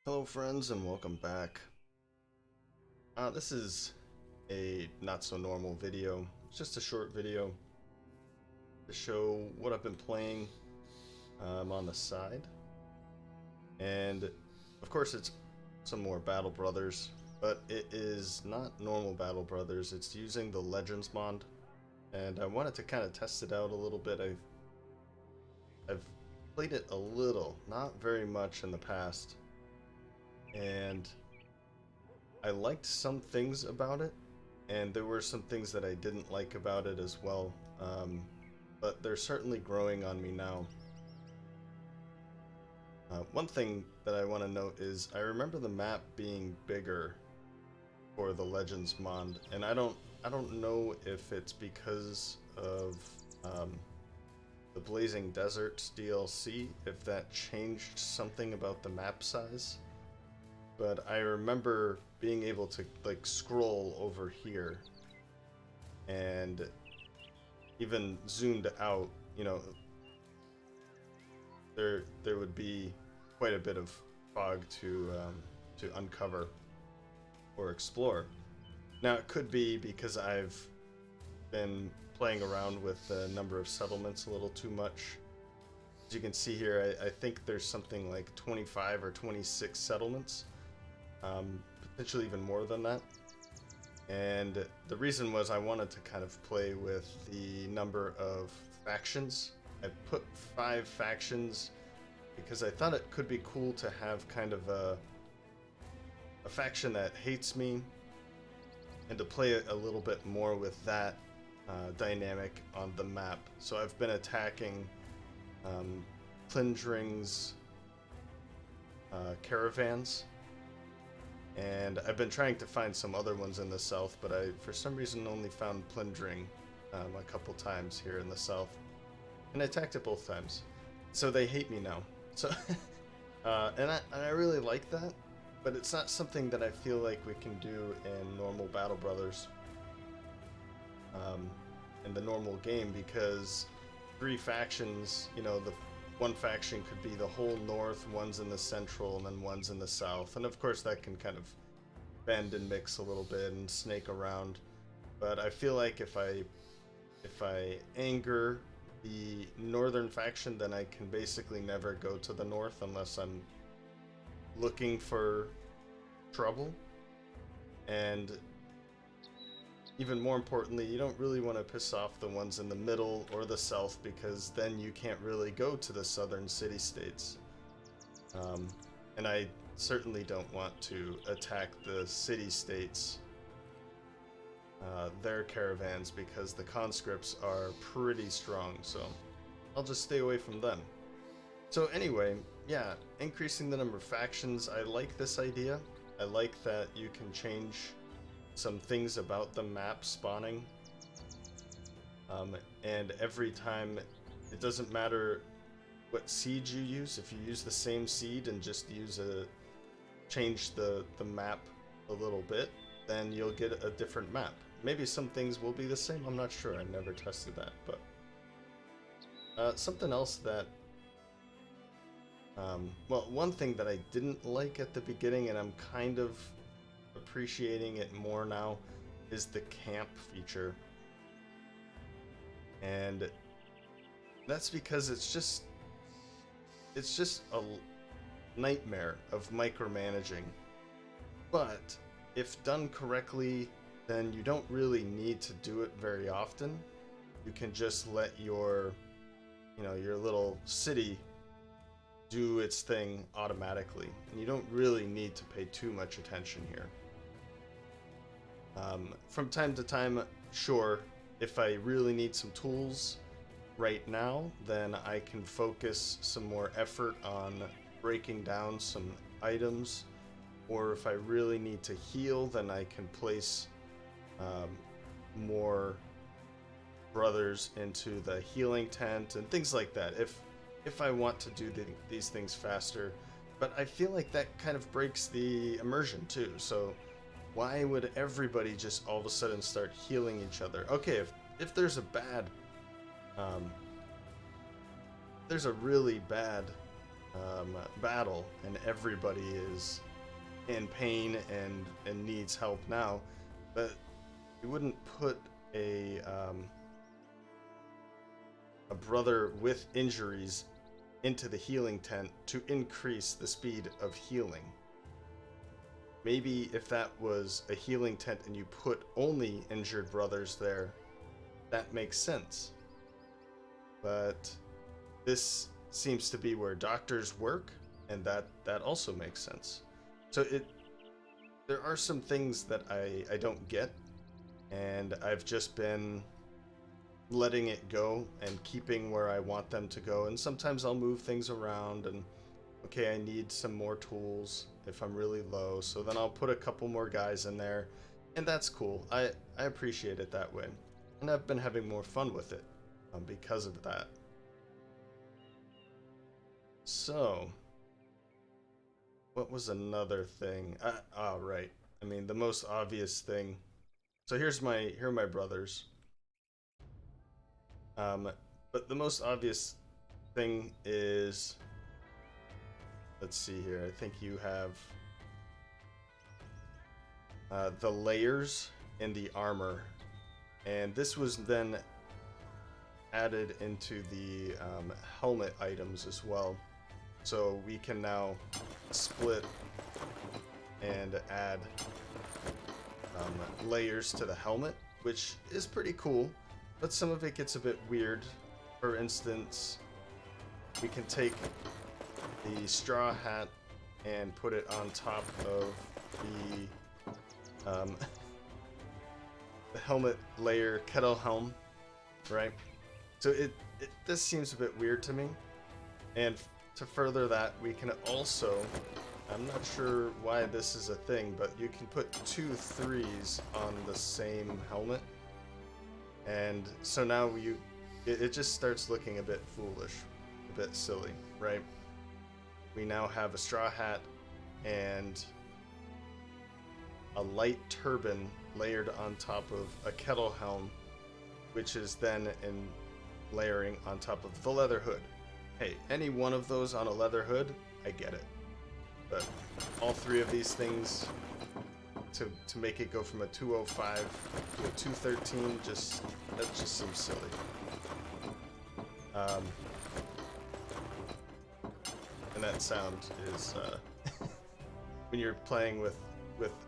Hello friends and welcome back. This is a not so normal video. It's just a short video to show what I've been playing on the side. And of course it's some more Battle Brothers, but it is not normal Battle Brothers. It's using the Legends mod. And I wanted to kind of test it out a little bit. I've played it a little, not very much in the past. And I liked some things about it, and there were some things that I didn't like about it as well, but they're certainly growing on me now. One thing that I want to note is I remember the map being bigger for the Legends mod, and I don't know if it's because of the Blazing Deserts DLC, if that changed something about the map size. But I remember being able to like scroll over here and even zoomed out, there would be quite a bit of fog to uncover or explore. Now it could be because I've been playing around with the number of settlements a little too much. As you can see here, I think there's something like 25 or 26 settlements. Potentially even more than that. And the reason was I wanted to kind of play with the number of factions. I put 5 factions because I thought it could be cool to have kind of a faction that hates me and to play a little bit more with that dynamic on the map. So I've been attacking Plindring's caravans. And I've been trying to find some other ones in the south, but I, for some reason, only found Plundering a couple times here in the south. And I attacked it both times. So they hate me now. So, and I really like that, but it's not something that I feel like we can do in normal Battle Brothers. In the normal game, because 3 factions, the one faction could be the whole north, one's in the central, and then one's in the south. And of course that can kind of bend and mix a little bit and snake around. But I feel like if I anger the northern faction, then I can basically never go to the north unless I'm looking for trouble. And even more importantly, you don't really want to piss off the ones in the middle or the south, because then you can't really go to the southern city-states. And I certainly don't want to attack the city-states, their caravans, because the conscripts are pretty strong, so I'll just stay away from them. So anyway, yeah, increasing the number of factions, I like this idea. I like that you can change some things about the map spawning, and every time, it doesn't matter what seed you use. If you use the same seed and just change the map a little bit, then you'll get a different map. Maybe some things will be the same, I'm not sure, I never tested that. But something else that well, one thing that I didn't like at the beginning, and I'm kind of appreciating it more now, is the camp feature. And that's because it's just a nightmare of micromanaging. But if done correctly, then you don't really need to do it very often. You can just let your little city do its thing automatically, and you don't really need to pay too much attention here. From time to time, sure, if I really need some tools right now, then I can focus some more effort on breaking down some items. Or if I really need to heal, then I can place more brothers into the healing tent and things like that, if I want to do these things faster. But I feel like that kind of breaks the immersion too. So why would everybody just all of a sudden start healing each other? Okay, if there's a bad, there's a really bad battle and everybody is in pain and needs help now, but you wouldn't put a brother with injuries into the healing tent to increase the speed of healing. Maybe if that was a healing tent and you put only injured brothers there, that makes sense. But this seems to be where doctors work, and that also makes sense. So there are some things that I don't get, and I've just been letting it go and keeping where I want them to go. And sometimes I'll move things around and okay, I need some more tools if I'm really low, so then I'll put a couple more guys in there, and that's cool. I appreciate it that way, and I've been having more fun with it because of that. So what was another thing? Right. I mean, the most obvious thing. So here are my brothers. But the most obvious thing is, let's see here. I think you have the layers in the armor, and this was then added into the helmet items as well. So we can now split and add layers to the helmet, which is pretty cool. But some of it gets a bit weird. For instance, we can take the straw hat and put it on top of the helmet layer kettle helm, right? So this seems a bit weird to me. And to further that, we can also, I'm not sure why this is a thing, but you can put 2 3s on the same helmet. And so now it just starts looking a bit foolish, a bit silly, right? We now have a straw hat and a light turban layered on top of a kettle helm, which is then in layering on top of the leather hood. Hey, any one of those on a leather hood, I get it. But all 3 of these things to make it go from a 205 to a 213, that just seems silly. And that sound is when you're playing with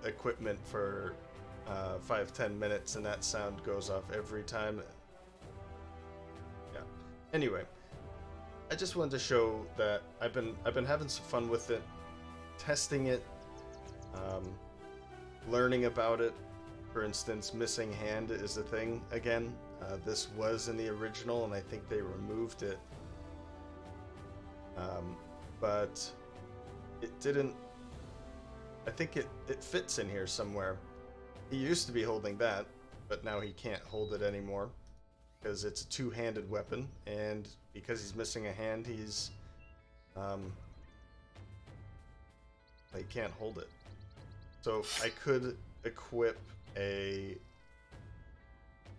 equipment for 5-10 minutes and that sound goes off every time. Yeah. Anyway, I just wanted to show that I've been having some fun with it, testing it, learning about it. For instance, missing hand is a thing again. This was in the original, and I think they removed it. But it didn't. I think it fits in here somewhere. He used to be holding that, but now he can't hold it anymore because it's a 2-handed weapon, and because he's missing a hand, he can't hold it. So I could equip a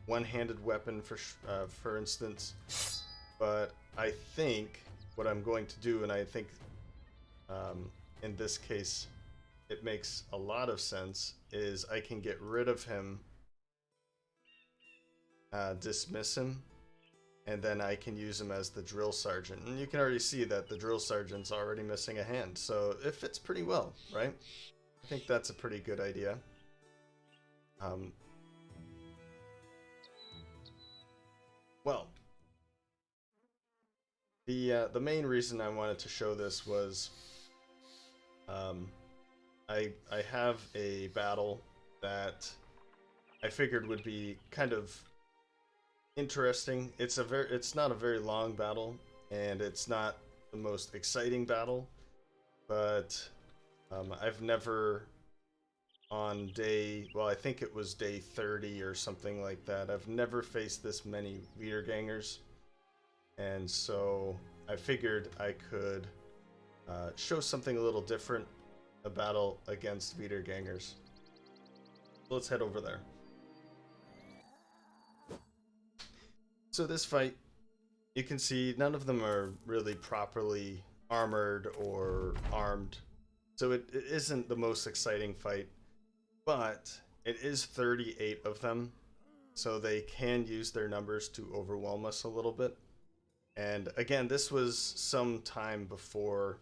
one-handed weapon for instance, but I think what I'm going to do, and I think in this case it makes a lot of sense, is I can get rid of him, dismiss him, and then I can use him as the drill sergeant. And you can already see that the drill sergeant's already missing a hand, so it fits pretty well, right? I think that's a pretty good idea. Well, the main reason I wanted to show this was I have a battle that I figured would be kind of interesting. It's not a very long battle, and it's not the most exciting battle, but I've never on I think it was day 30 or something like that, I've never faced this many Wiedergangers, and so I figured I could show something a little different, a battle against Wiedergangers. Let's head over there. So this fight, you can see none of them are really properly armored or armed. So it isn't the most exciting fight, but it is 38 of them. So they can use their numbers to overwhelm us a little bit. And again, this was some time before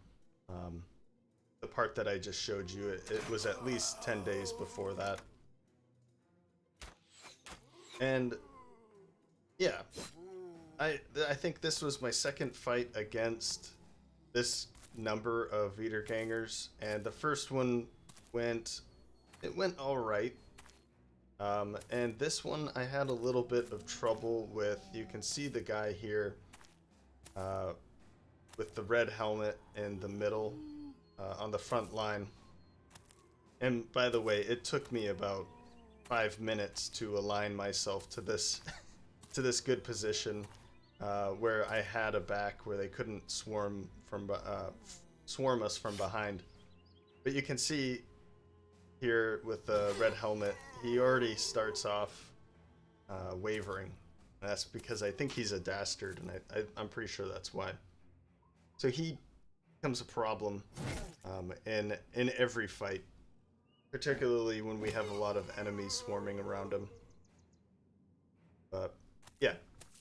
the part that I just showed you. It was at least 10 days before that. And yeah, I think this was my second fight against this number of Wiedergangers, and the first one went all right. And this one I had a little bit of trouble with. You can see the guy here with the red helmet in the middle on the front line. And by the way, it took me about 5 minutes to align myself to this to this good position where I had a back where they couldn't swarm us from behind. But you can see here with the red helmet, he already starts off wavering. And that's because I think he's a dastard, and I'm pretty sure that's why. So he becomes a problem in every fight, particularly when we have a lot of enemies swarming around him. But yeah,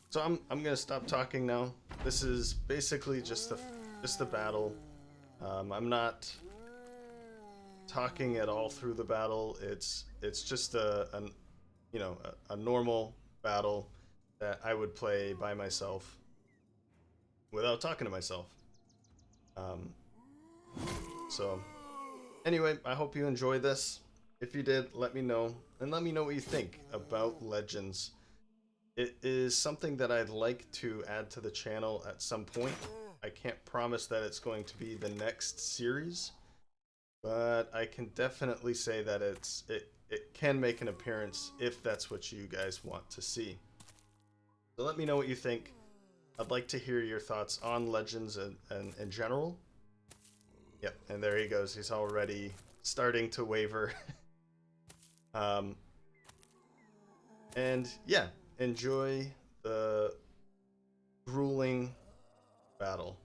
so I'm gonna stop talking now. This is basically just the battle. I'm not talking at all through the battle. It's just a normal battle that I would play by myself without talking to myself. So anyway, I hope you enjoyed this. If you did, let me know, and let me know what you think about Legends. It is something that I'd like to add to the channel at some point. I can't promise that it's going to be the next series, but I can definitely say that it can make an appearance if that's what you guys want to see. So let me know what you think. I'd like to hear your thoughts on Legends and in general. Yep, and there he goes. He's already starting to waver. And yeah, enjoy the grueling battle.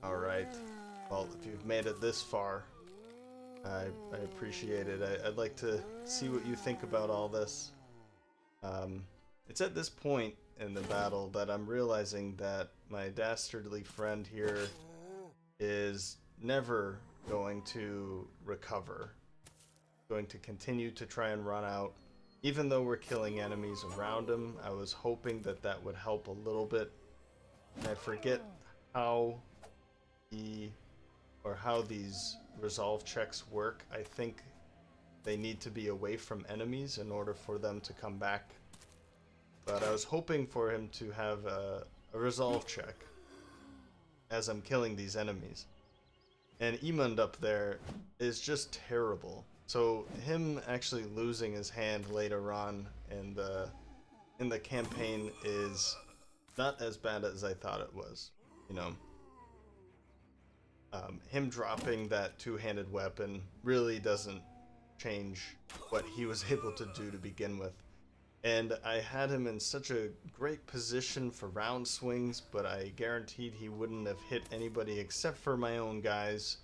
Alright, well, if you've made it this far, I appreciate it. I'd like to see what you think about all this. It's at this point in the battle that I'm realizing that my dastardly friend here is never going to recover. Going to continue to try and run out. Even though we're killing enemies around him, I was hoping that that would help a little bit. And I forget how how these resolve checks work. I think they need to be away from enemies in order for them to come back. But I was hoping for him to have a resolve check as I'm killing these enemies. And Emund up there is just terrible. So him actually losing his hand later on in the campaign is not as bad as I thought it was. You know, him dropping that two-handed weapon really doesn't change what he was able to do to begin with. And I had him in such a great position for round swings, but I guaranteed he wouldn't have hit anybody except for my own guys.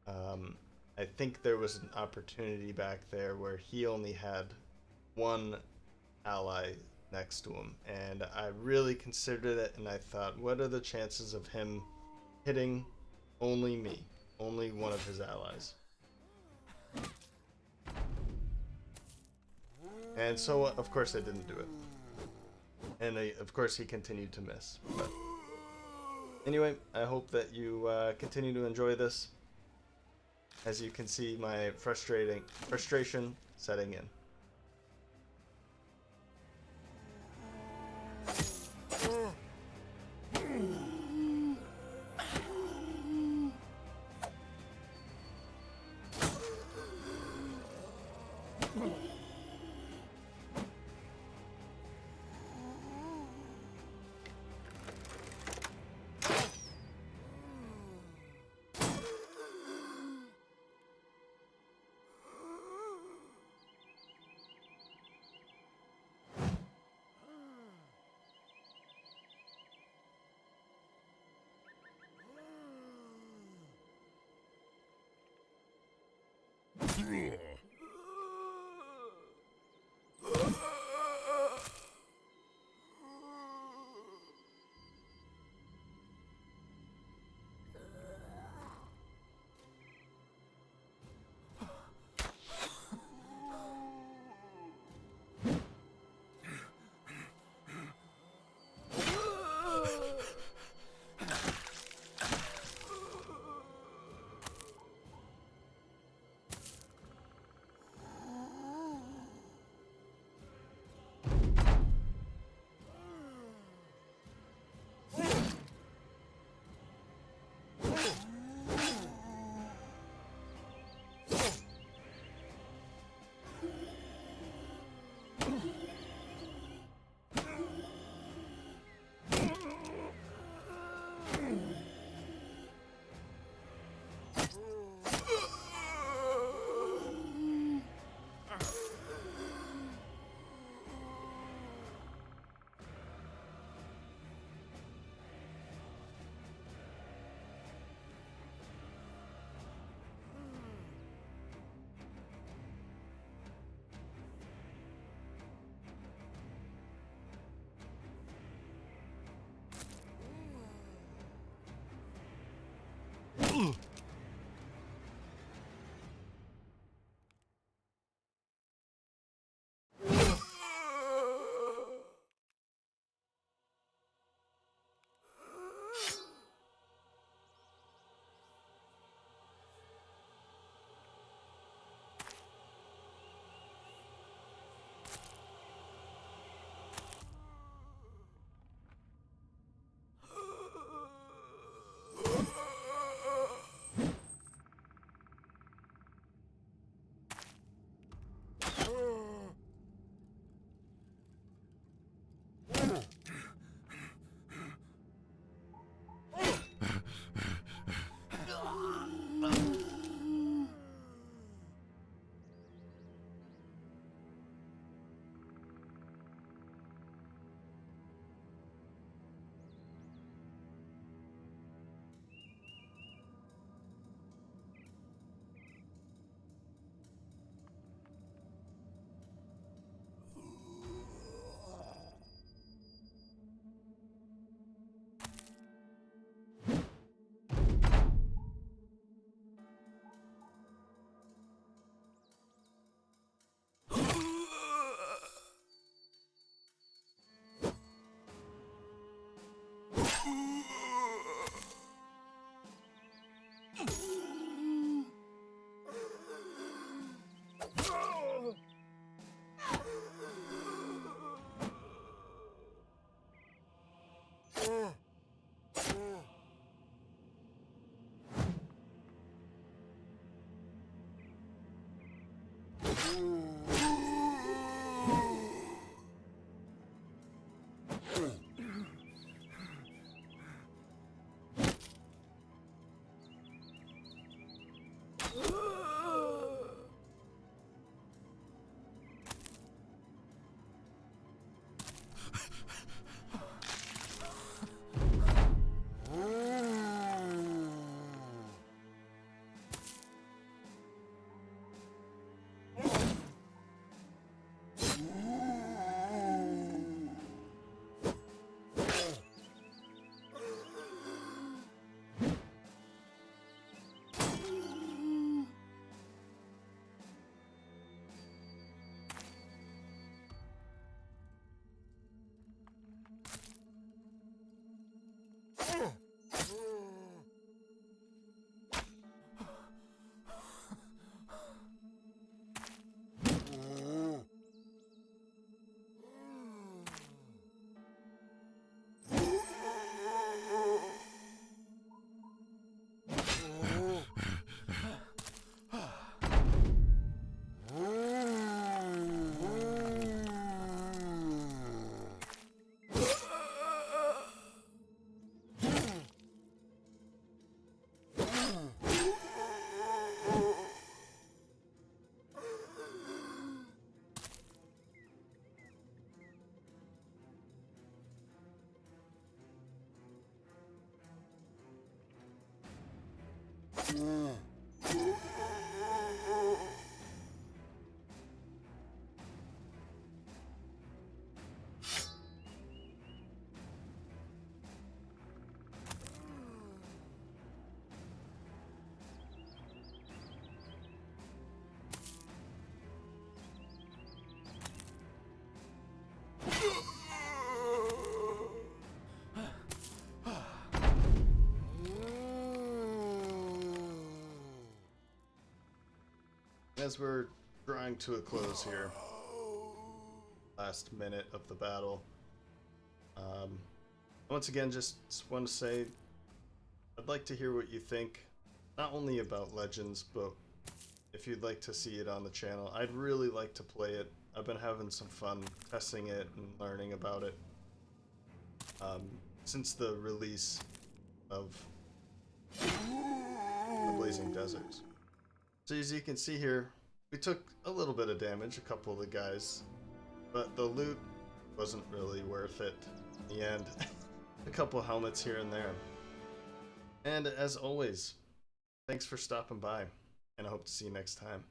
I think there was an opportunity back there where he only had one ally next to him, and I really considered it, and I thought, what are the chances of him hitting only me, only one of his allies? And so, of course, I didn't do it. And of course, he continued to miss. But anyway, I hope that you continue to enjoy this. As you can see, my frustration setting in. As we're drawing to a close here, last minute of the battle, once again, just want to say I'd like to hear what you think, not only about Legends, but if you'd like to see it on the channel. I'd really like to play it. I've been having some fun testing it and learning about it since the release of the Blazing Deserts. So as you can see here, we took a little bit of damage, a couple of the guys, but the loot wasn't really worth it in the end. A couple helmets here and there. And as always, thanks for stopping by, and I hope to see you next time.